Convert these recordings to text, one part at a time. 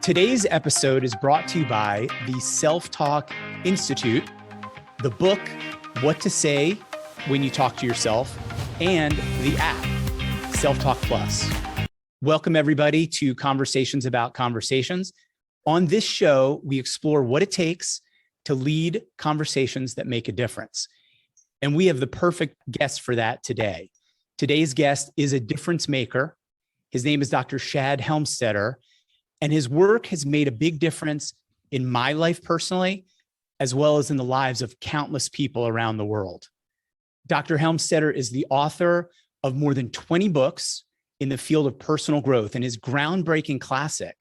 Today's episode is brought to you by the Self-Talk Institute, the book, What to Say When You Talk to Yourself, and the app, Self-Talk Plus. Welcome, everybody, to Conversations About Conversations. On this show, we explore what it takes to lead conversations that make a difference. And we have the perfect guest for that today. Today's guest is a difference maker. His name is Dr. Shad Helmstetter, and his work has made a big difference in my life personally, as well as in the lives of countless people around the world. Dr. Helmstetter is the author of more than 20 books in the field of personal growth, and his groundbreaking classic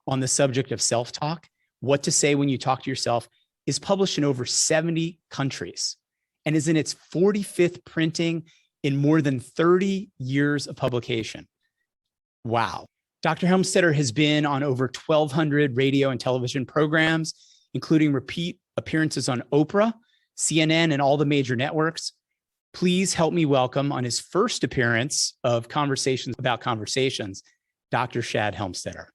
on the subject of self-talk, What to Say When You Talk to Yourself, is published in over 70 countries and is in its 45th printing in more than 30 years of publication. Wow. Dr. Helmstetter has been on over 1,200 radio and television programs, including repeat appearances on Oprah, CNN, and all the major networks. Please help me welcome on his first appearance of Conversations About Conversations, Dr. Shad Helmstetter.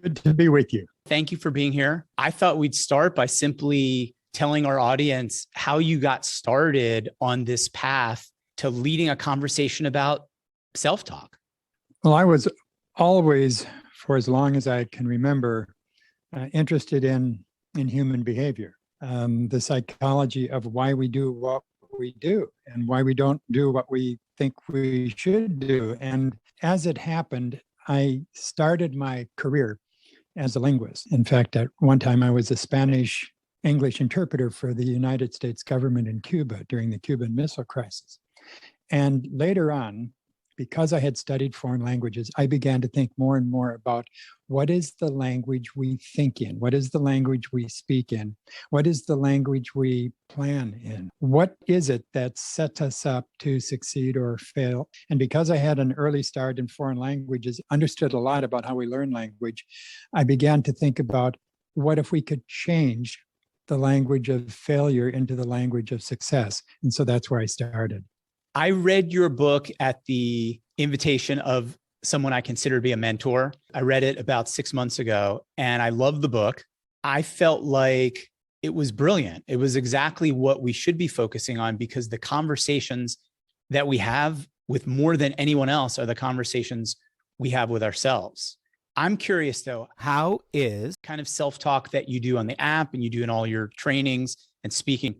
Good to be with you. Thank you for being here. I thought we'd start by simply telling our audience how you got started on this path to leading a conversation about self-talk. Well, I was always, for as long as I can remember, interested in human behavior, the psychology of why we do what we do and why we don't do what we think we should do. And as it happened, I started my career as a linguist. In fact, at one time, I was a Spanish-English interpreter for the United States government in Cuba during the Cuban Missile Crisis. And later on, because I had studied foreign languages, I began to think more and more about what is the language we think in? What is the language we speak in? What is the language we plan in? What is it that sets us up to succeed or fail? And because I had an early start in foreign languages, understood a lot about how we learn language, I began to think about what if we could change the language of failure into the language of success? And so that's where I started. I read your book at the invitation of someone I consider to be a mentor. I read it about 6 months ago and I loved the book. I felt like it was brilliant. It was exactly what we should be focusing on because the conversations that we have with more than anyone else are the conversations we have with ourselves. I'm curious though, how is kind of self-talk that you do on the app and you do in all your trainings and speaking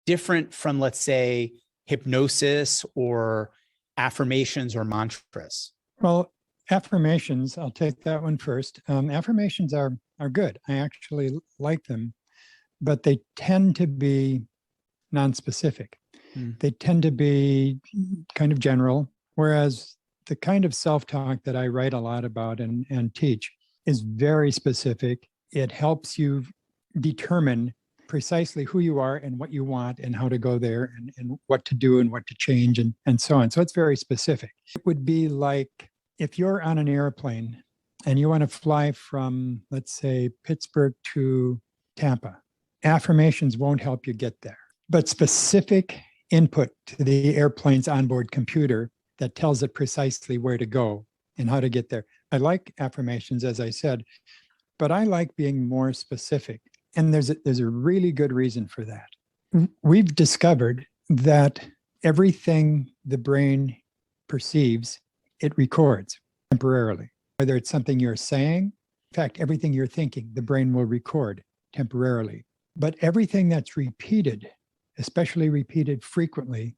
different from, let's say, hypnosis or affirmations or mantras? Well, affirmations, I'll take that one first. Affirmations are good. I actually like them, but they tend to be nonspecific. They tend to be kind of general, whereas the kind of self-talk that I write a lot about and teach is very specific. It helps you determine precisely who you are and what you want and how to go there and what to do and what to change and so on. So it's very specific. It would be like if you're on an airplane and you want to fly from, let's say, Pittsburgh to Tampa, affirmations won't help you get there. But specific input to the airplane's onboard computer that tells it precisely where to go and how to get there. I like affirmations, as I said, but I like being more specific. And there's a really good reason for that. We've discovered that everything the brain perceives, it records temporarily. Whether it's something you're saying, in fact, everything you're thinking, the brain will record temporarily. But everything that's repeated, especially repeated frequently,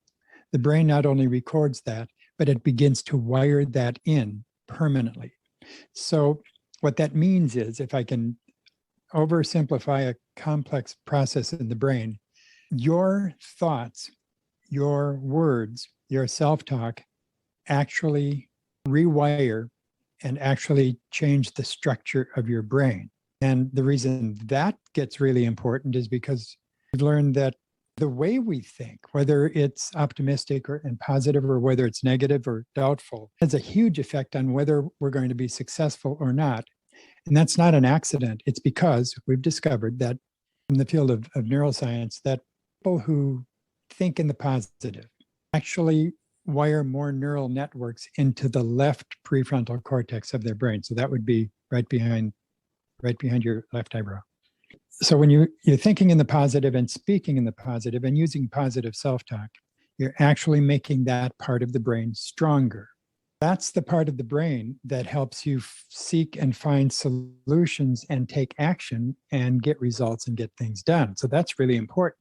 the brain not only records that, but it begins to wire that in permanently. So what that means is, if I can oversimplify a complex process in the brain, your thoughts, your words, your self-talk actually rewire and actually change the structure of your brain. And the reason that gets really important is because we've learned that the way we think, whether it's optimistic and positive or whether it's negative or doubtful, has a huge effect on whether we're going to be successful or not. And that's not an accident. It's because we've discovered that in the field of neuroscience, that people who think in the positive actually wire more neural networks into the left prefrontal cortex of their brain. So that would be right behind right behind your left eyebrow. So when you're thinking in the positive and speaking in the positive and using positive self-talk, you're actually making that part of the brain stronger. That's the part of the brain that helps you seek and find solutions and take action and get results and get things done. So that's really important.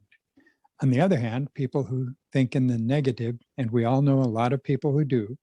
On the other hand, people who think in the negative, and we all know a lot of people who do,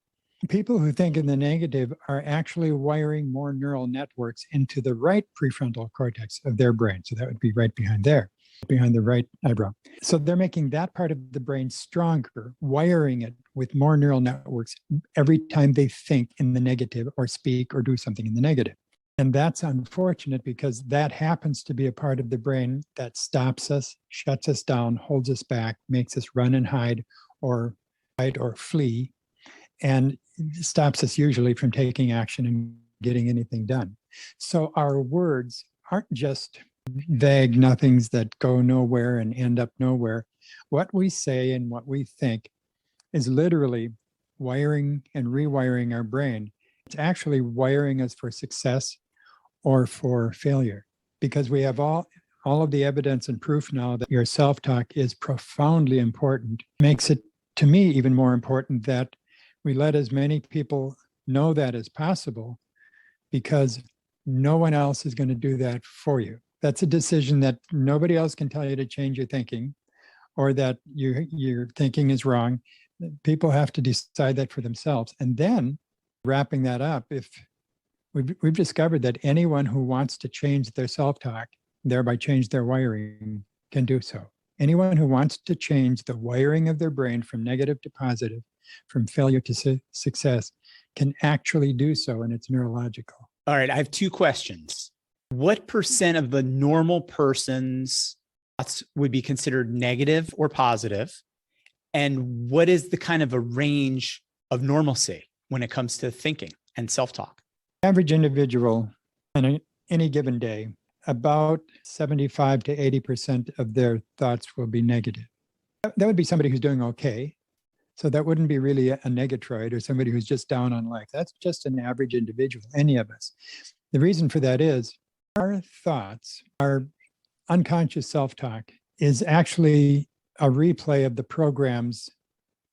people who think in the negative are actually wiring more neural networks into the right prefrontal cortex of their brain. So that would be right behind there, behind the right eyebrow. So they're making that part of the brain stronger, wiring it with more neural networks every time they think in the negative or speak or do something in the negative. And that's unfortunate because that happens to be a part of the brain that stops us, shuts us down, holds us back, makes us run and hide or fight or flee, and stops us usually from taking action and getting anything done. So our words aren't just vague nothings that go nowhere and end up nowhere. What we say and what we think is literally wiring and rewiring our brain. It's actually wiring us for success or for failure, because we have all of the evidence and proof now that your self-talk is profoundly important. Makes it, to me, even more important that we let as many people know that as possible, because no one else is going to do that for you. That's a decision that nobody else can tell you to change your thinking or that your thinking is wrong. People have to decide that for themselves. And then wrapping that up, if we've discovered that anyone who wants to change their self-talk, thereby change their wiring, can do so. Anyone who wants to change the wiring of their brain from negative to positive, from failure to success, can actually do so, and it's neurological. All right, I have two questions. What percent of the normal person's thoughts would be considered negative or positive? And what is the kind of a range of normalcy when it comes to thinking and self-talk? Average individual on any given day, about 75 to 80% of their thoughts will be negative. That would be somebody who's doing okay. So that wouldn't be really a negatroid or somebody who's just down on life. That's just an average individual, any of us. The reason for that is our thoughts, our unconscious self-talk is actually a replay of the programs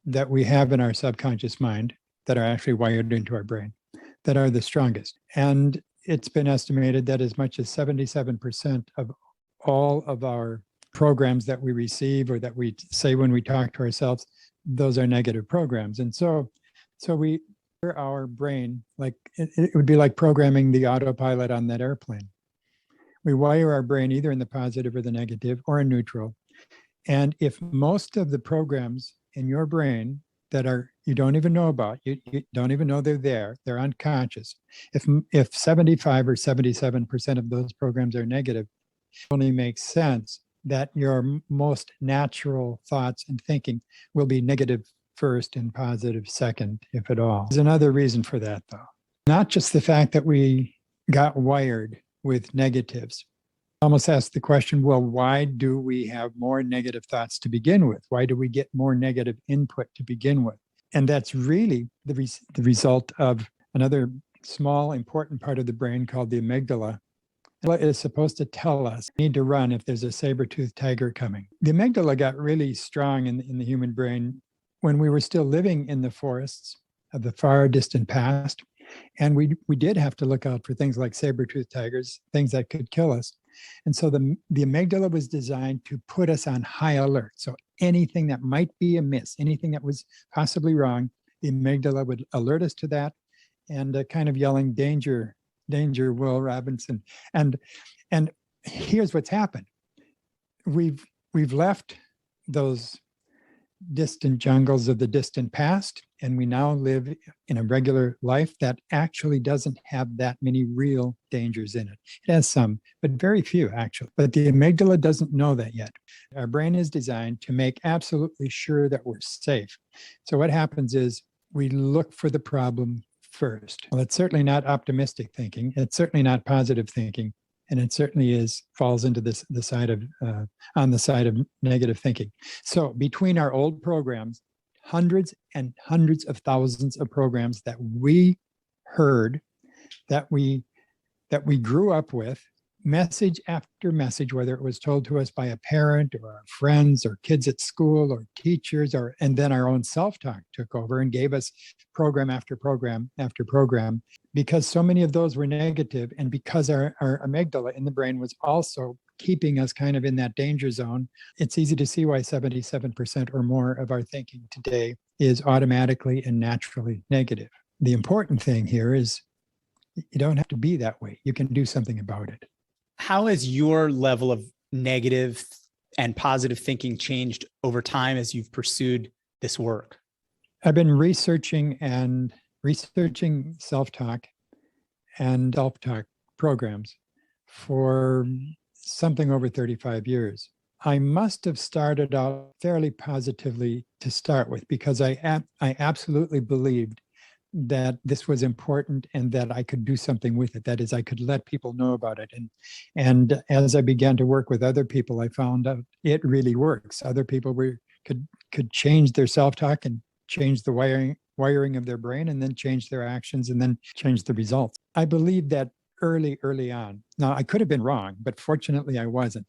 that we have in our subconscious mind that are actually wired into our brain, that are the strongest. And it's been estimated that as much as 77% of all of our programs that we receive or that we say when we talk to ourselves, those are negative programs. And so we, our brain, like it would be like programming the autopilot on that airplane. We wire our brain either in the positive or the negative or in neutral. And if most of the programs in your brain that are you don't even know about, you don't even know they're there, they're unconscious. If 75 or 77% of those programs are negative, it only makes sense that your most natural thoughts and thinking will be negative first and positive second, if at all. There's another reason for that, though. Not just the fact that we got wired with negatives. Almost ask the question, well, why do we have more negative thoughts to begin with? Why do we get more negative input to begin with? And that's really the result of another small, important part of the brain called the amygdala. It is supposed to tell us we need to run if there's a saber-toothed tiger coming. The amygdala got really strong in the human brain when we were still living in the forests of the far distant past. And we did have to look out for things like saber-toothed tigers, things that could kill us. And so the amygdala was designed to put us on high alert. So anything that might be amiss, anything that was possibly wrong, the amygdala would alert us to that and kind of yelling, danger, danger, Will Robinson. And here's what's happened. We've left those distant jungles of the distant past, and we now live in a regular life that actually doesn't have that many real dangers in it. It has some, but very few actually. But the amygdala doesn't know that yet. Our brain is designed to make absolutely sure that we're safe. So what happens is we look for the problem first. Well, it's certainly not optimistic thinking. It's certainly not positive thinking. And it certainly falls into the side of negative thinking. So between our old programs, hundreds and hundreds of thousands of programs that we heard, that we grew up with, message after message, whether it was told to us by a parent or our friends or kids at school or teachers, and then our own self-talk took over and gave us program after program after program, because so many of those were negative, and because our amygdala in the brain was also keeping us kind of in that danger zone. It's easy to see why 77% or more of our thinking today is automatically and naturally negative. The important thing here is you don't have to be that way. You can do something about it. How has your level of negative and positive thinking changed over time as you've pursued this work? I've been researching self-talk and self-talk programs for something over 35 years. I must have started out fairly positively to start with, because I absolutely believed that this was important and that I could do something with it. That is, I could let people know about it. And as I began to work with other people, I found out it really works. Other people could change their self-talk and change the wiring of their brain, and then change their actions, and then change the results. I believe that early on. Now, I could have been wrong, but fortunately I wasn't.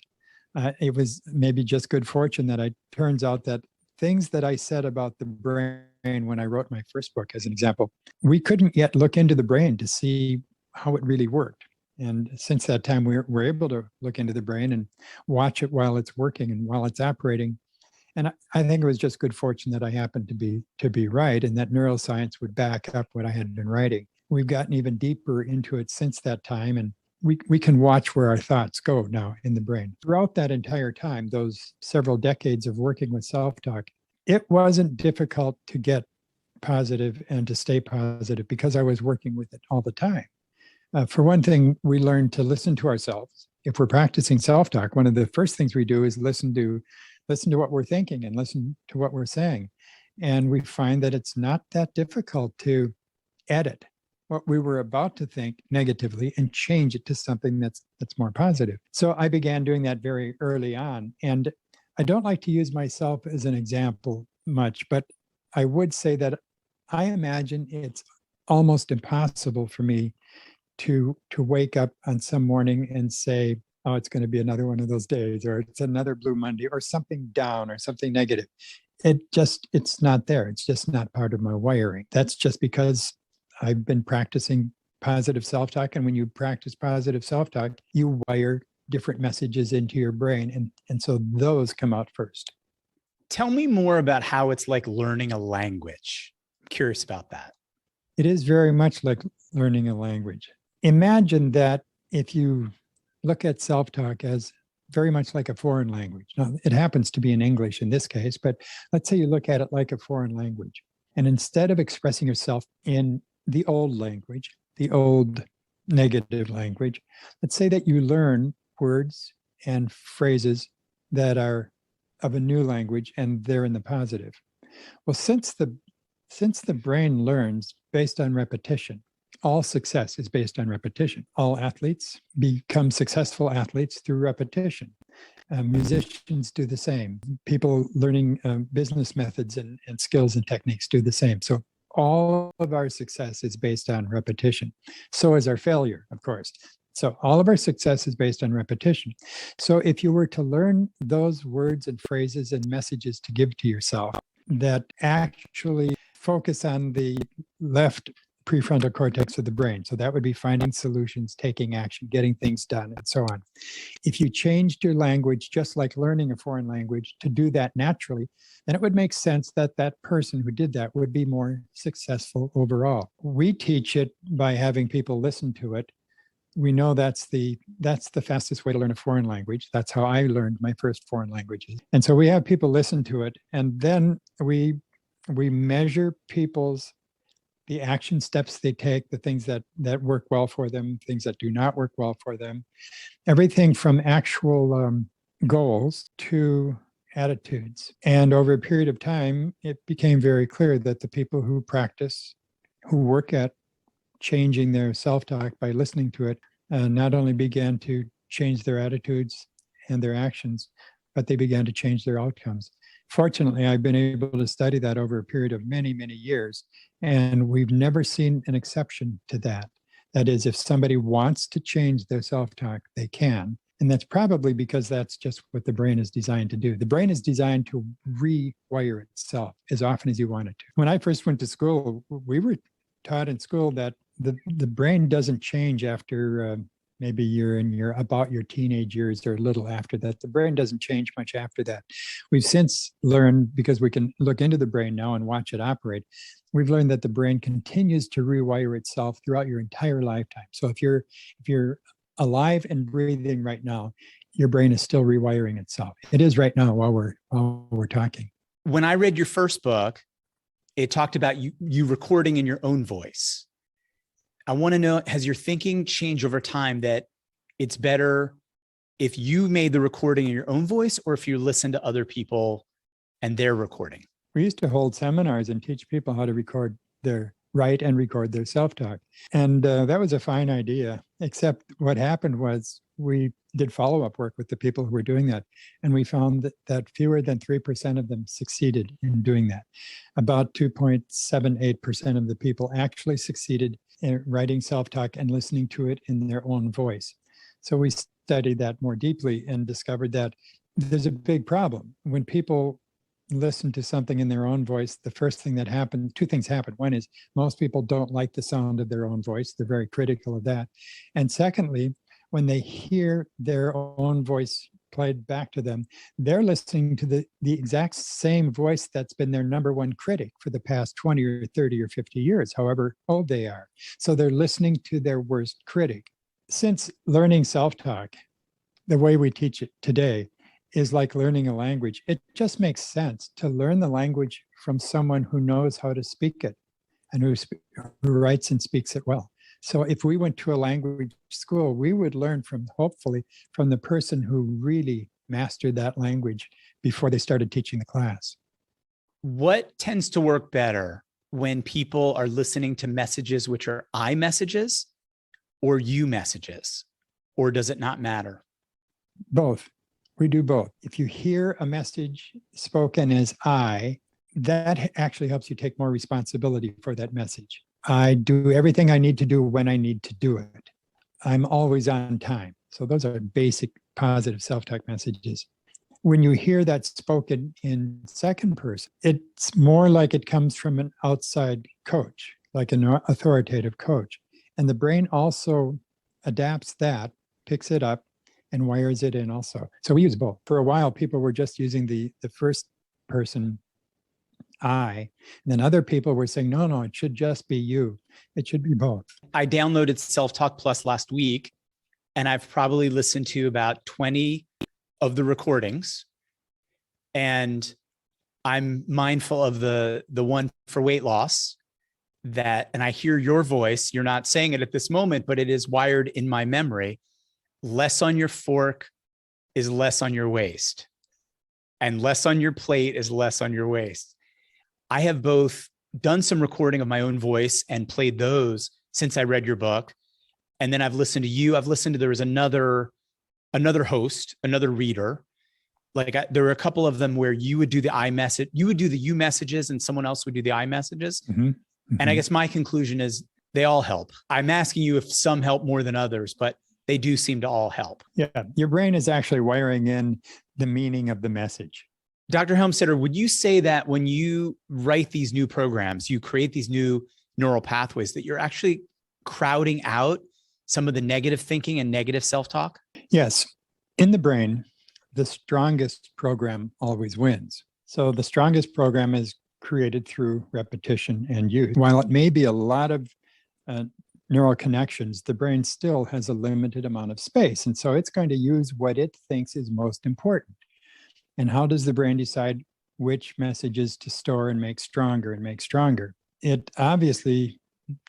It was maybe just good fortune that turns out that things that I said about the brain when I wrote my first book, as an example, we couldn't yet look into the brain to see how it really worked. And since that time, we're able to look into the brain and watch it while it's working and while it's operating. And I think it was just good fortune that I happened to be right, and that neuroscience would back up what I had been writing. We've gotten even deeper into it since that time, and we can watch where our thoughts go now in the brain. Throughout that entire time, those several decades of working with self-talk, it wasn't difficult to get positive and to stay positive, because I was working with it all the time. For one thing, we learn to listen to ourselves. If we're practicing self-talk, one of the first things we do is listen to what we're thinking and listen to what we're saying. And we find that it's not that difficult to edit what we were about to think negatively and change it to something that's more positive. So I began doing that very early on. And I don't like to use myself as an example much, but I would say that I imagine it's almost impossible for me to wake up on some morning and say, oh, it's going to be another one of those days, or it's another Blue Monday, or something down, or something negative. It's not there. It's just not part of my wiring. That's just because I've been practicing positive self-talk. And when you practice positive self-talk, you wire different messages into your brain. And so those come out first. Tell me more about how it's like learning a language. I'm curious about that. It is very much like learning a language. Imagine that if you look at self-talk as very much like a foreign language. Now, it happens to be in English in this case, but let's say you look at it like a foreign language. And instead of expressing yourself in the old language, the old negative language, let's say that you learn words and phrases that are of a new language and they're in the positive. Well, since the brain learns based on repetition, all success is based on repetition. All athletes become successful athletes through repetition. Musicians do the same. People learning business methods and skills and techniques do the same. So all of our success is based on repetition. So is our failure, of course. So all of our success is based on repetition. So if you were to learn those words and phrases and messages to give to yourself that actually focus on the left prefrontal cortex of the brain, so that would be finding solutions, taking action, getting things done, and so on. If you changed your language, just like learning a foreign language, to do that naturally, then it would make sense that that person who did that would be more successful overall. We teach it by having people listen to it. We know that's the fastest way to learn a foreign language. That's how I learned my first foreign languages. And so we have people listen to it, and then we measure the action steps they take, the things that work well for them, things that do not work well for them, everything from actual goals to attitudes. And over a period of time, it became very clear that the people who practice, who work at changing their self-talk by listening to it, not only began to change their attitudes and their actions, but they began to change their outcomes. Fortunately, I've been able to study that over a period of many, many years, and we've never seen an exception to that. That is, if somebody wants to change their self-talk, they can. And that's probably because that's just what the brain is designed to do. The brain is designed to rewire itself as often as you want it to. When I first went to school, we were taught in school that the brain doesn't change after maybe you're in about your teenage years or a little after that. The brain doesn't change much after that. We've since learned, because we can look into the brain now and watch it operate, we've learned that the brain continues to rewire itself throughout your entire lifetime. So if you're alive and breathing right now, your brain is still rewiring itself. It is right now while we're talking. When I read your first book, it talked about you recording in your own voice. I want to know, has your thinking changed over time that it's better if you made the recording in your own voice or if you listen to other people and their recording? We used to hold seminars and teach people how to write and record their self-talk. And that was a fine idea, except what happened was we did follow-up work with the people who were doing that. And we found that fewer than 3% of them succeeded in doing that. About 2.78% of the people actually succeeded in writing self-talk and listening to it in their own voice. So we studied that more deeply and discovered that there's a big problem. When people listen to something in their own voice, the first thing that happens, two things happen. One is most people don't like the sound of their own voice. They're very critical of that. And secondly, when they hear their own voice played back to them, they're listening to the exact same voice that's been their number one critic for the past 20 or 30 or 50 years, however old they are. So they're listening to their worst critic. Since learning self-talk, the way we teach it today, is like learning a language. It just makes sense to learn the language from someone who knows how to speak it and who writes and speaks it well. So if we went to a language school, we would learn hopefully from the person who really mastered that language before they started teaching the class. What tends to work better when people are listening to messages which are I messages or you messages, or does it not matter? Both. We do both. If you hear a message spoken as I, that actually helps you take more responsibility for that message. I do everything I need to do when I need to do it. I'm always on time. So those are basic positive self-talk messages. When you hear that spoken in second person, it's more like it comes from an outside coach, like an authoritative coach. And the brain also adapts that, picks it up, and wires it in also. So we use both. For a while, people were just using the first person I, and then other people were saying, no, it should just be you. It should be both. I downloaded Self-Talk Plus last week, and I've probably listened to about 20 of the recordings. And I'm mindful of the one for weight loss and I hear your voice. You're not saying it at this moment, but it is wired in my memory. Less on your fork is less on your waist, and less on your plate is less on your waist. I have both done some recording of my own voice and played those since I read your book. And then I've listened to you. There was another host, another reader. There were a couple of them where you would do the I message, you would do the you messages and someone else would do the I messages. Mm-hmm. Mm-hmm. And I guess my conclusion is they all help. I'm asking you if some help more than others, but they do seem to all help. Yeah, your brain is actually wiring in the meaning of the message. Dr. Helmstetter, would you say that when you write these new programs, you create these new neural pathways, that you're actually crowding out some of the negative thinking and negative self-talk? Yes. In the brain, the strongest program always wins. So the strongest program is created through repetition and use. While it may be a lot of neural connections, the brain still has a limited amount of space. And so it's going to use what it thinks is most important. And how does the brain decide which messages to store and make stronger and make stronger? It obviously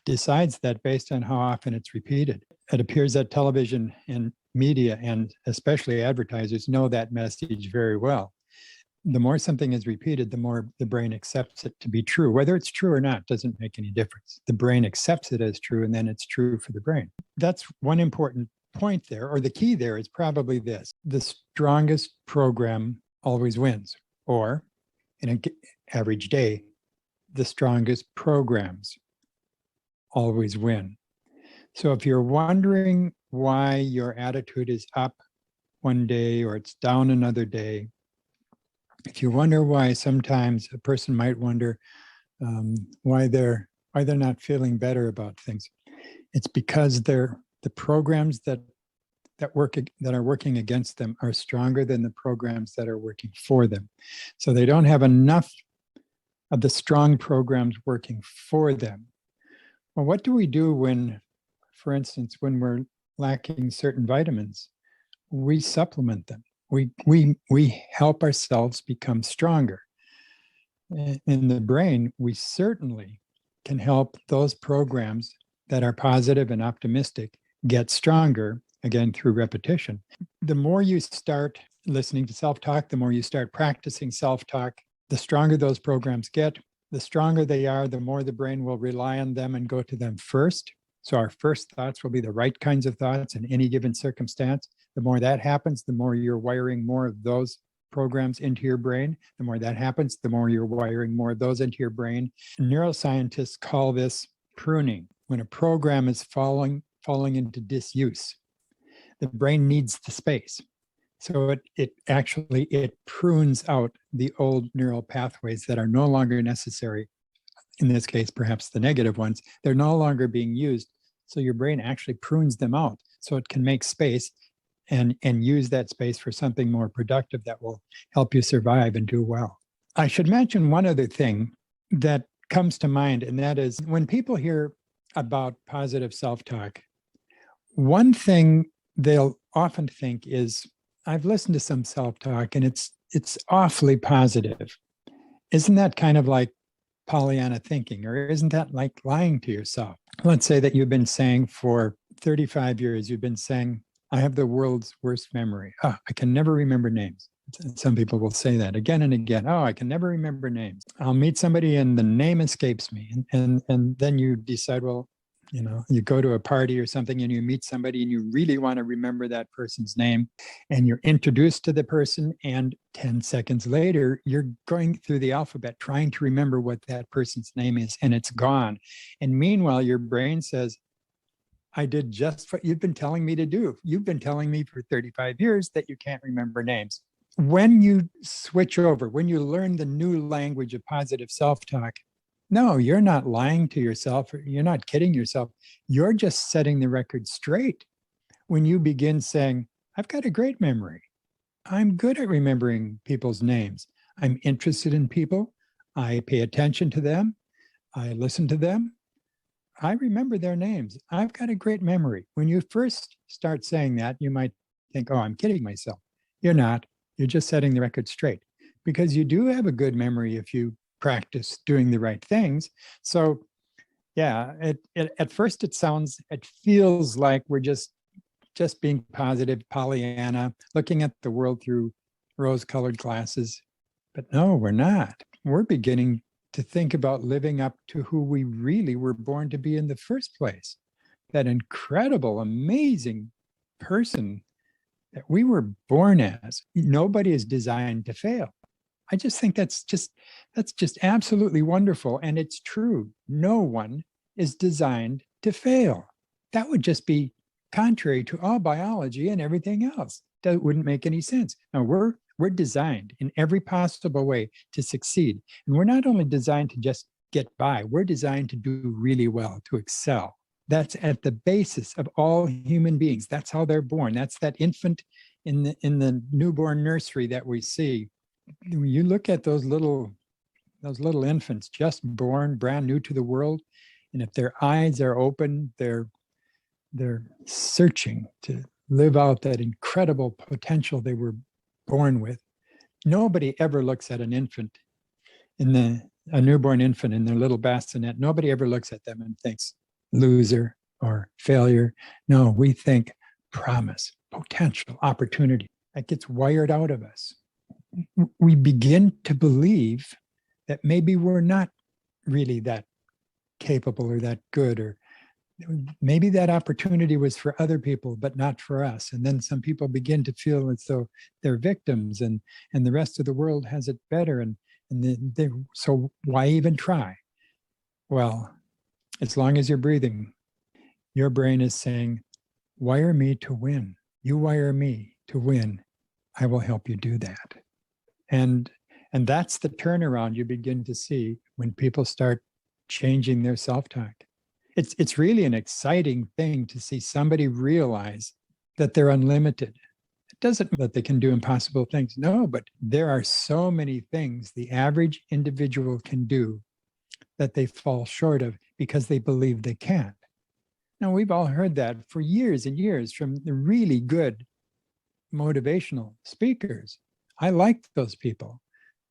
decides that based on how often it's repeated. It appears that television and media, and especially advertisers, know that message very well. The more something is repeated, the more the brain accepts it to be true. Whether it's true or not doesn't make any difference. The brain accepts it as true, and then it's true for the brain. That's one important point there, or the key there is probably this: the strongest program always wins, or in an average day, the strongest programs always win. So if you're wondering why your attitude is up one day or it's down another day, if you wonder why sometimes a person might wonder why they're not feeling better about things, it's because the programs that are working against them are stronger than the programs that are working for them. So they don't have enough of the strong programs working for them. Well, what do we do when, for instance, when we're lacking certain vitamins? We supplement them. We help ourselves become stronger. In the brain, we certainly can help those programs that are positive and optimistic get stronger, again, through repetition. The more you start listening to self-talk, the more you start practicing self-talk, the stronger those programs get. The stronger they are, the more the brain will rely on them and go to them first. So our first thoughts will be the right kinds of thoughts in any given circumstance. The more that happens, the more you're wiring more of those programs into your brain. The more that happens, the more you're wiring more of those into your brain. Neuroscientists call this pruning. When a program is falling into disuse, the brain needs the space. So it prunes out the old neural pathways that are no longer necessary. In this case, perhaps the negative ones, they're no longer being used. So your brain actually prunes them out so it can make space and use that space for something more productive that will help you survive and do well. I should mention one other thing that comes to mind, and that is when people hear about positive self-talk, one thing they'll often think is, I've listened to some self-talk and it's awfully positive. Isn't that kind of like Pollyanna thinking, or isn't that like lying to yourself? Let's say that you've been saying for 35 years, you've been saying, I have the world's worst memory. Oh, I can never remember names. Some people will say that again and again. Oh, I can never remember names. I'll meet somebody and the name escapes me. And then you decide, well, you go to a party or something and you meet somebody and you really want to remember that person's name, and you're introduced to the person, and 10 seconds later, you're going through the alphabet trying to remember what that person's name is, and it's gone. And meanwhile, your brain says, I did just what you've been telling me to do. You've been telling me for 35 years that you can't remember names. When you switch over, when you learn the new language of positive self-talk, no, you're not lying to yourself. You're not kidding yourself. You're just setting the record straight. When you begin saying, I've got a great memory. I'm good at remembering people's names. I'm interested in people. I pay attention to them. I listen to them. I remember their names. I've got a great memory. When you first start saying that, you might think, oh, I'm kidding myself. You're not. You're just setting the record straight, because you do have a good memory if you practice doing the right things. So yeah, at first it feels like we're just being positive, Pollyanna, looking at the world through rose-colored glasses. But no, we're not. We're beginning to think about living up to who we really were born to be in the first place. That incredible, amazing person that we were born as. Nobody is designed to fail. I just think that's just absolutely wonderful. And it's true. No one is designed to fail. That would just be contrary to all biology and everything else. That wouldn't make any sense. Now, we're designed in every possible way to succeed. And we're not only designed to just get by, we're designed to do really well, to excel. That's at the basis of all human beings. That's how they're born. That's that infant in the newborn nursery that we see. When you look at those little infants just born, brand new to the world, and if their eyes are open, they're searching to live out that incredible potential they were born with. Nobody ever looks at an infant, a newborn infant in their little bassinet. Nobody ever looks at them and thinks loser or failure. No, we think promise, potential, opportunity. That gets wired out of us. We begin to believe that maybe we're not really that capable or that good, or maybe that opportunity was for other people, but not for us. And then some people begin to feel as though they're victims, and the rest of the world has it better. So why even try? Well, as long as you're breathing, your brain is saying, wire me to win. You wire me to win. I will help you do that. And that's the turnaround you begin to see when people start changing their self-talk. It's really an exciting thing to see somebody realize that they're unlimited. It doesn't mean that they can do impossible things. No, but there are so many things the average individual can do that they fall short of because they believe they can't. Now, we've all heard that for years and years from the really good motivational speakers. I like those people.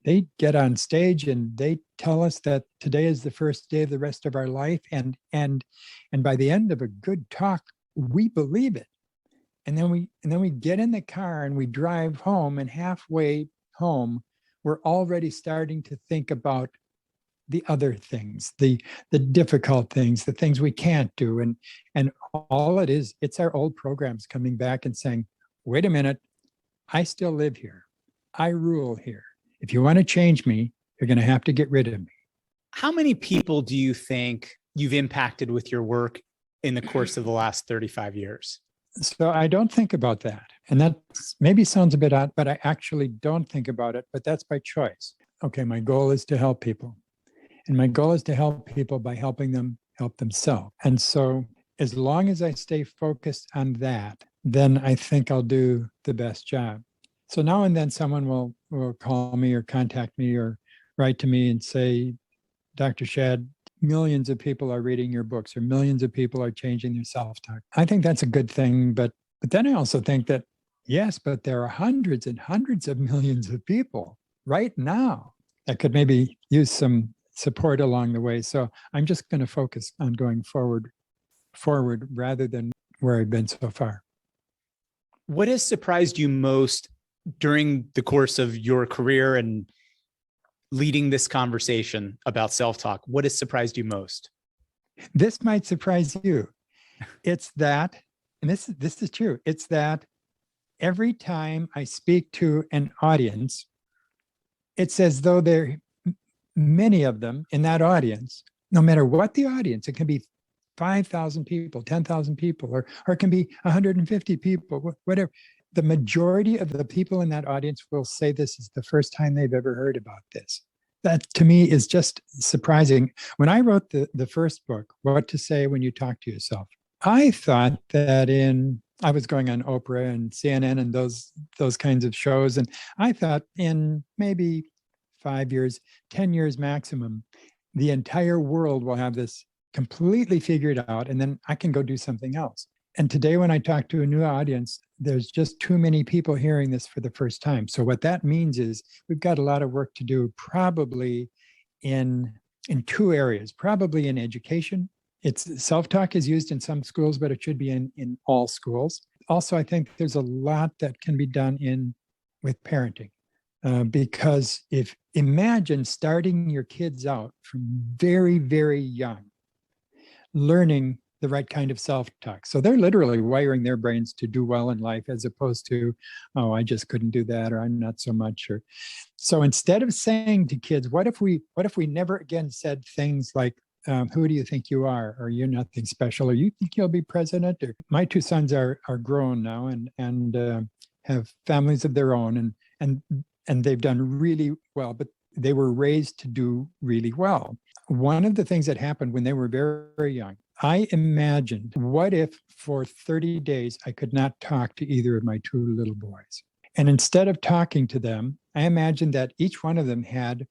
They get on stage and they tell us that today is the first day of the rest of our life. And by the end of a good talk, we believe it. And then we get in the car and we drive home, and halfway home, we're already starting to think about the other things, the difficult things, the things we can't do. And all it is, it's our old programs coming back and saying, wait a minute, I still live here. I rule here. If you want to change me, you're going to have to get rid of me. How many people do you think you've impacted with your work in the course of the last 35 years? So I don't think about that. And that maybe sounds a bit odd, but I actually don't think about it, but that's by choice. Okay, my goal is to help people. And my goal is to help people by helping them help themselves. And so as long as I stay focused on that, then I think I'll do the best job. So now and then someone will call me or contact me or write to me and say, Dr. Shad, millions of people are reading your books, or millions of people are changing their self-talk. I think that's a good thing. But then I also think that, yes, but there are hundreds and hundreds of millions of people right now that could maybe use some support along the way. So I'm just going to focus on going forward rather than where I've been so far. What has surprised you most during the course of your career and leading this conversation about self-talk? What has surprised you most? This might surprise you. It's that, and this is true, it's that every time I speak to an audience, it's as though there are many of them in that audience, no matter what the audience, it can be 5,000 people, 10,000 people, or it can be 150 people, whatever. The majority of the people in that audience will say this is the first time they've ever heard about this. That to me is just surprising. When I wrote the first book, What to Say When You Talk to Yourself, I thought that I was going on Oprah and CNN and those kinds of shows. And I thought in maybe 5 years, 10 years maximum, the entire world will have this completely figured out, and then I can go do something else. And today, when I talk to a new audience, there's just too many people hearing this for the first time. So what that means is we've got a lot of work to do, probably in two areas, probably in education. Self-talk is used in some schools, but it should be in all schools. Also, I think there's a lot that can be done with parenting. Because imagine starting your kids out from very, very young, learning the right kind of self-talk. So they're literally wiring their brains to do well in life, as opposed to, oh, I just couldn't do that, or I'm not so much. So instead of saying to kids, what if we never again said things like, who do you think you are? Or you're nothing special, or you think you'll be president? Or my two sons are grown now and have families of their own, and they've done really well, but they were raised to do really well. One of the things that happened when they were very, very young, I imagined, what if for 30 days I could not talk to either of my two little boys? And instead of talking to them, I imagined that each one of them had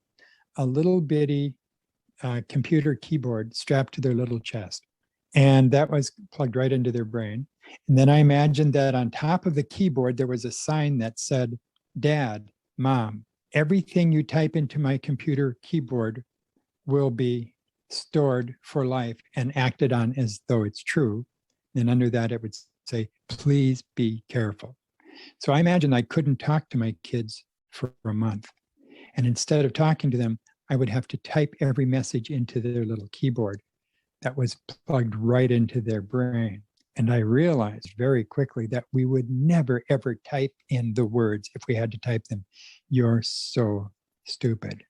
a little bitty computer keyboard strapped to their little chest. And that was plugged right into their brain. And then I imagined that on top of the keyboard, there was a sign that said, Dad, Mom, everything you type into my computer keyboard will be stored for life and acted on as though it's true. And under that, it would say, please be careful. So I imagine I couldn't talk to my kids for a month. And instead of talking to them, I would have to type every message into their little keyboard that was plugged right into their brain. And I realized very quickly that we would never, ever type in the words if we had to type them. You're so stupid.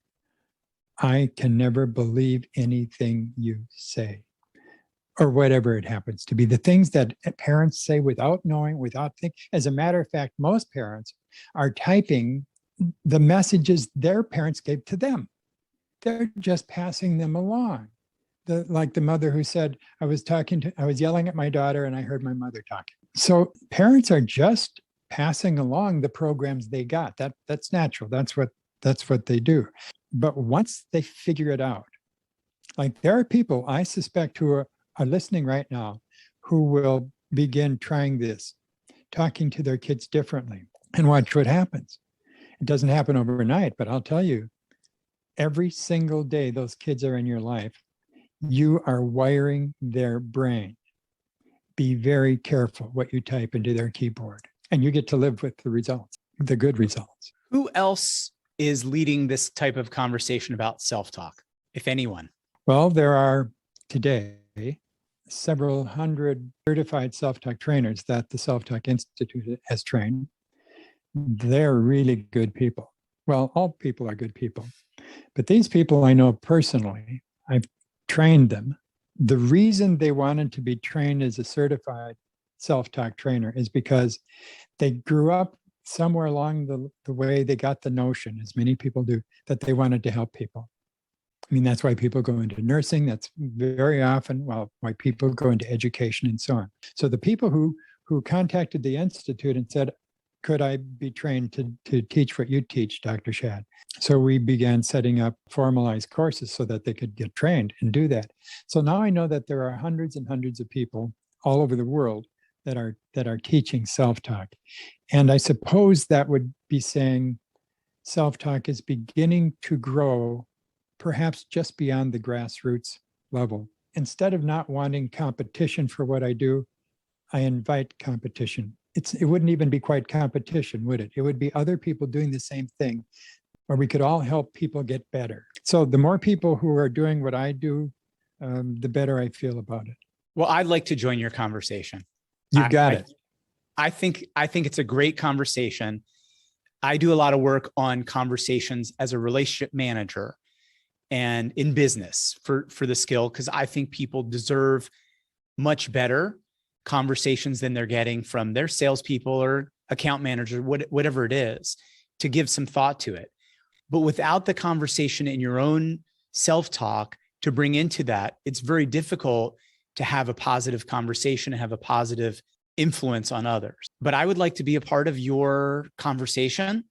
I can never believe anything you say. or whatever it happens to be. The things that parents say without knowing, without thinking. As a matter of fact, most parents are typing the messages their parents gave to them. They're just passing them along. Like the mother who said, I was yelling at my daughter and I heard my mother talking. So parents are just passing along the programs they got. That's natural. That's what they do. But once they figure it out, like there are people I suspect who are listening right now who will begin trying this, talking to their kids differently, and watch what happens. It doesn't happen overnight, but I'll tell you, every single day those kids are in your life, you are wiring their brain. Be very careful what you type into their keyboard, and you get to live with the results, the good results. Who else is leading this type of conversation about self-talk, if anyone? Well, there are today several hundred certified self-talk trainers that the Self-Talk Institute has trained. They're really good people. Well, all people are good people, but these people I know personally. I've trained them. The reason they wanted to be trained as a certified self-talk trainer is because they grew up somewhere along the way. They got the notion, as many people do, that they wanted to help people. I mean, that's why people go into nursing. That's very often why people go into education and so on. So the people who contacted the Institute and said, could I be trained to teach what you teach, Dr. Shad? So we began setting up formalized courses so that they could get trained and do that. So now I know that there are hundreds and hundreds of people all over the world that are teaching self-talk. And I suppose that would be saying self-talk is beginning to grow perhaps just beyond the grassroots level. Instead of not wanting competition for what I do, I invite competition. It wouldn't even be quite competition, would it? It would be other people doing the same thing, where we could all help people get better. So the more people who are doing what I do, the better I feel about it. Well, I'd like to join your conversation. You got it. I think it's a great conversation. I do a lot of work on conversations as a relationship manager and in business for the skill, because I think people deserve much better conversations than they're getting from their salespeople or account manager, whatever it is, to give some thought to it. But without the conversation in your own self-talk to bring into that, it's very difficult to have a positive conversation and have a positive influence on others. But I would like to be a part of your conversation.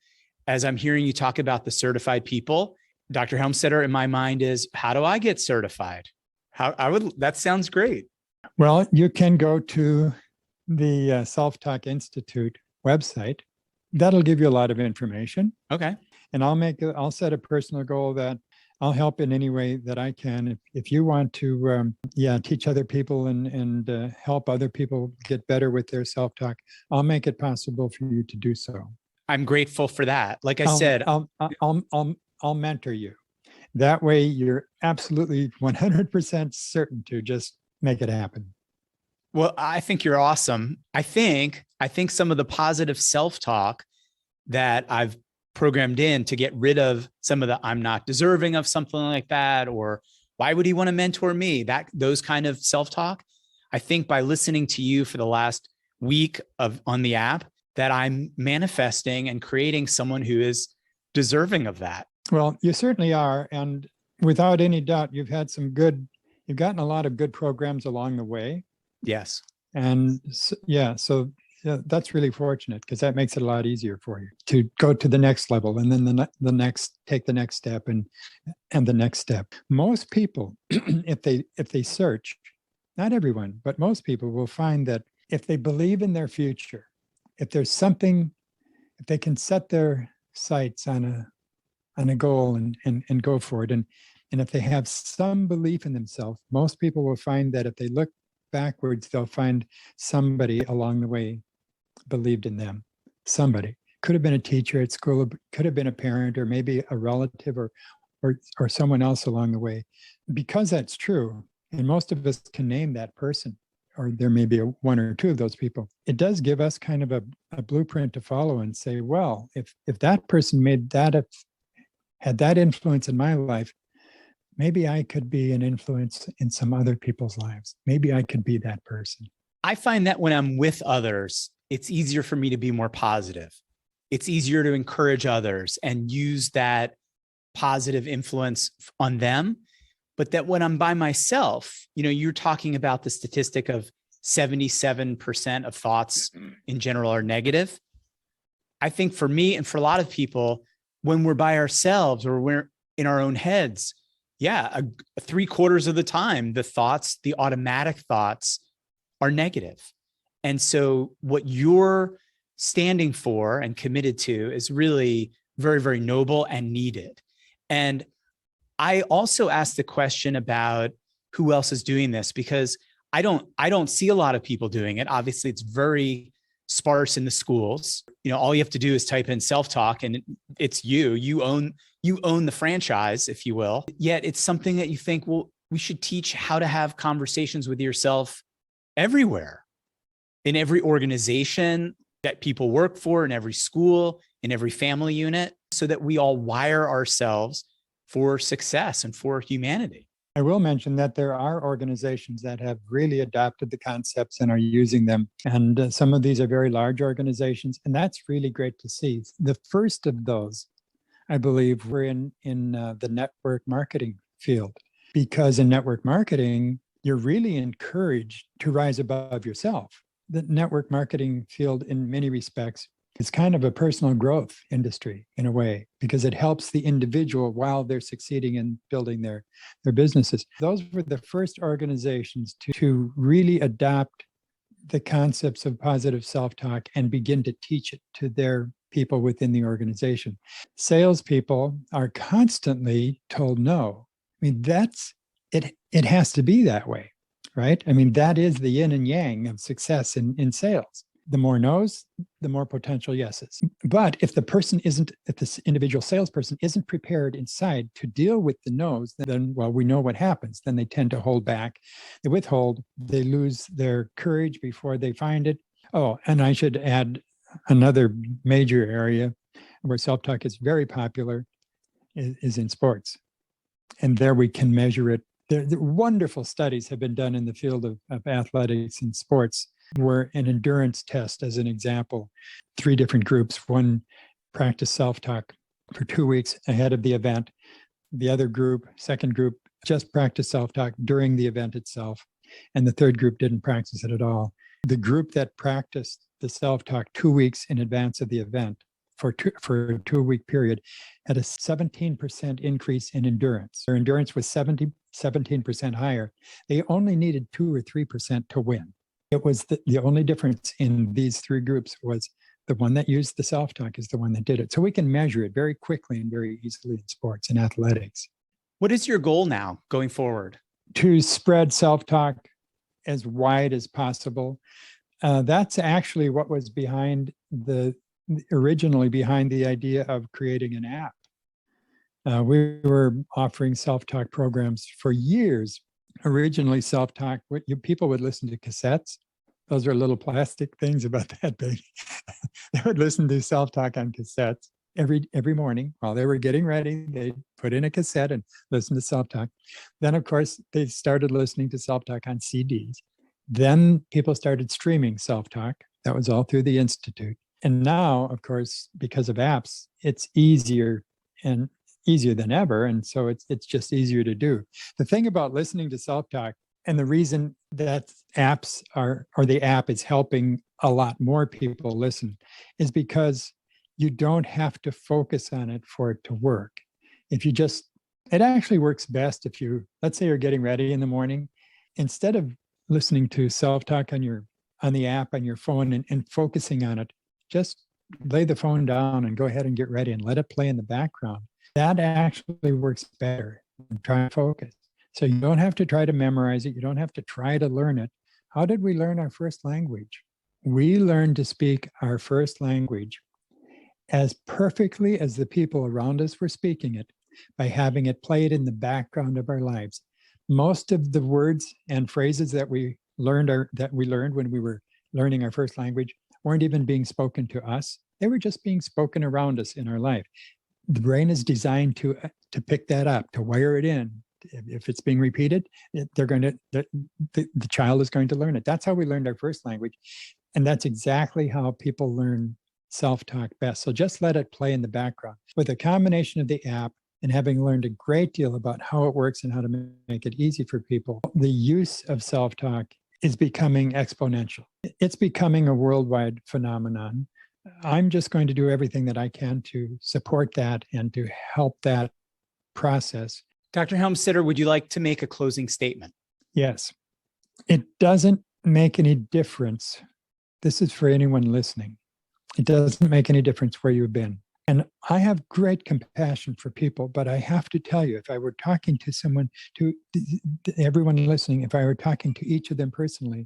As I'm hearing you talk about the certified people, Dr. Helmstetter, in my mind is, how do I get certified? That sounds great. Well, you can go to the Self-Talk Institute website. That'll give you a lot of information. Okay. And I'll set a personal goal that I'll help in any way that I can. If you want to, teach other people and help other people get better with their self-talk, I'll make it possible for you to do so. I'm grateful for that. Like I said, I'll mentor you. That way, you're absolutely 100% certain to just make it happen. Well, I think you're awesome. I think some of the positive self-talk that I've programmed in to get rid of some of the I'm not deserving of something like that, or why would he want to mentor me? Those kind of self-talk. I think by listening to you for the last week on the app, that I'm manifesting and creating someone who is deserving of that. Well, you certainly are. And without any doubt, you've gotten a lot of good programs along the way. Yes. And so that's really fortunate, because that makes it a lot easier for you to go to the next level, and then take the next step and the next step. Most people, if they search, not everyone, but most people will find that if they believe in their future, if there's something, if they can set their sights on a goal and go for it, and if they have some belief in themselves, most people will find that if they look backwards, they'll find somebody along the way believed in them. Somebody could have been a teacher at school, could have been a parent, or maybe a relative, or someone else along the way. Because that's true, and most of us can name that person, or there may be one or two of those people. It does give us kind of a blueprint to follow and say, well, if that person had that influence in my life, maybe I could be an influence in some other people's lives. Maybe I could be that person. I find that when I'm with others, it's easier for me to be more positive. It's easier to encourage others and use that positive influence on them. But that when I'm by myself, you're talking about the statistic of 77% of thoughts in general are negative. I think for me and for a lot of people, when we're by ourselves or we're in our own heads, yeah, 3/4 of the time, the automatic thoughts are negative. And so what you're standing for and committed to is really very, very noble and needed. And I also asked the question about who else is doing this, because I don't see a lot of people doing it. Obviously, it's very sparse in the schools. All you have to do is type in self-talk and it's you own the franchise, if you will. Yet it's something that you think, well, we should teach how to have conversations with yourself everywhere, in every organization that people work for, in every school, in every family unit, so that we all wire ourselves for success and for humanity. I will mention that there are organizations that have really adopted the concepts and are using them. And some of these are very large organizations, and that's really great to see. The first of those, I believe, were in the network marketing field, because in network marketing, you're really encouraged to rise above yourself. The network marketing field, in many respects, is kind of a personal growth industry in a way, because it helps the individual while they're succeeding in building their businesses. Those were the first organizations to really adopt the concepts of positive self-talk and begin to teach it to their people within the organization. Salespeople are constantly told no. I mean, it has to be that way, right? I mean, that is the yin and yang of success in sales. The more no's, the more potential yeses. But if this individual salesperson isn't prepared inside to deal with the no's, then, well, we know what happens. Then they tend to hold back. They withhold. They lose their courage before they find it. Oh, and I should add another major area where self-talk is very popular is in sports. And there we can measure it. The wonderful studies have been done in the field of athletics and sports, where an endurance test, as an example, 3 different groups. One practiced self-talk for 2 weeks ahead of the event. The other group, second group, just practiced self-talk during the event itself. And the third group didn't practice it at all. The group that practiced the self-talk 2 weeks in advance of the event for a 2-week period had a 17% increase in endurance. Their endurance was 17% higher. They only needed 2 or 3% to win. It was the only difference in these 3 groups was the one that used the self-talk is the one that did it. So we can measure it very quickly and very easily in sports and athletics. What is your goal now going forward? To spread self-talk as wide as possible. That's actually what was originally behind the idea of creating an app. We were offering self-talk programs for years. Originally, self-talk, people would listen to cassettes. Those are little plastic things about that big. They would listen to self-talk on cassettes every morning while they were getting ready. They'd put in a cassette and listen to self-talk. Then, of course, they started listening to self-talk on CDs. Then people started streaming self-talk. That was all through the Institute. And now, of course, because of apps, it's easier than ever. And so it's just easier to do. The thing about listening to self-talk, and the reason that the app is helping a lot more people listen, is because you don't have to focus on it for it to work. It actually works best if let's say you're getting ready in the morning, instead of listening to self-talk on the app on your phone and focusing on it, just lay the phone down and go ahead and get ready and let it play in the background. That actually works better than trying to focus. So you don't have to try to memorize it. You don't have to try to learn it. How did we learn our first language? We learned to speak our first language as perfectly as the people around us were speaking it by having it played in the background of our lives. Most of the words and phrases that we learned when we were learning our first language weren't even being spoken to us. They were just being spoken around us in our life. The brain is designed to pick that up, to wire it in, If it's being repeated, the child is going to learn it. That's how we learned our first language. And that's exactly how people learn self-talk best. So just let it play in the background. With a combination of the app and having learned a great deal about how it works and how to make it easy for people, the use of self-talk is becoming exponential. It's becoming a worldwide phenomenon. I'm just going to do everything that I can to support that and to help that process. Dr. Helmstetter, would you like to make a closing statement? Yes. It doesn't make any difference. This is for anyone listening. It doesn't make any difference where you've been. And I have great compassion for people, but I have to tell you, if I were talking to someone, to everyone listening, if I were talking to each of them personally,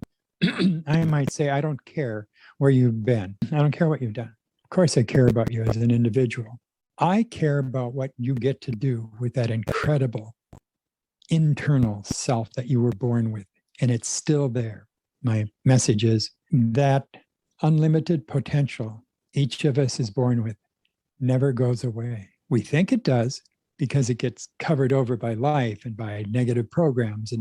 I might say, I don't care where you've been. I don't care what you've done. Of course, I care about you as an individual. I care about what you get to do with that incredible internal self that you were born with, and it's still there. My message is that unlimited potential each of us is born with never goes away. We think it does because it gets covered over by life and by negative programs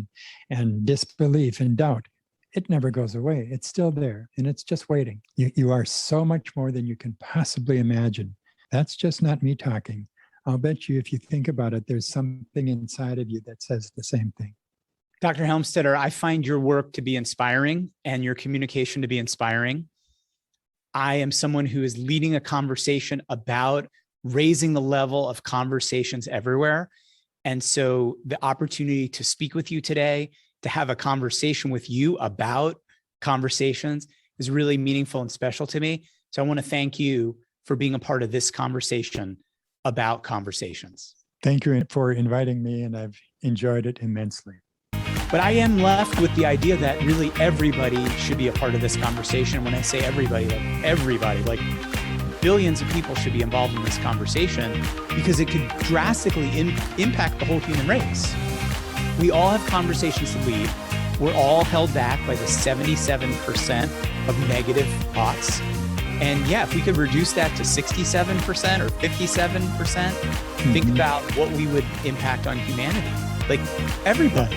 and disbelief and doubt. It never goes away. It's still there, and it's just waiting. You are so much more than you can possibly imagine. That's just not me talking. I'll bet you if you think about it, there's something inside of you that says the same thing. Dr. Helmstetter, I find your work to be inspiring and your communication to be inspiring. I am someone who is leading a conversation about raising the level of conversations everywhere. And so the opportunity to speak with you today, to have a conversation with you about conversations is really meaningful and special to me. So I want to thank you for being a part of this conversation about conversations. Thank you for inviting me, and I've enjoyed it immensely. But I am left with the idea that really everybody should be a part of this conversation. When I say everybody, like billions of people should be involved in this conversation because it could drastically impact the whole human race. We all have conversations to lead. We're all held back by the 77% of negative thoughts. And yeah, if we could reduce that to 67% or 57%, think about what we would impact on humanity. Like everybody.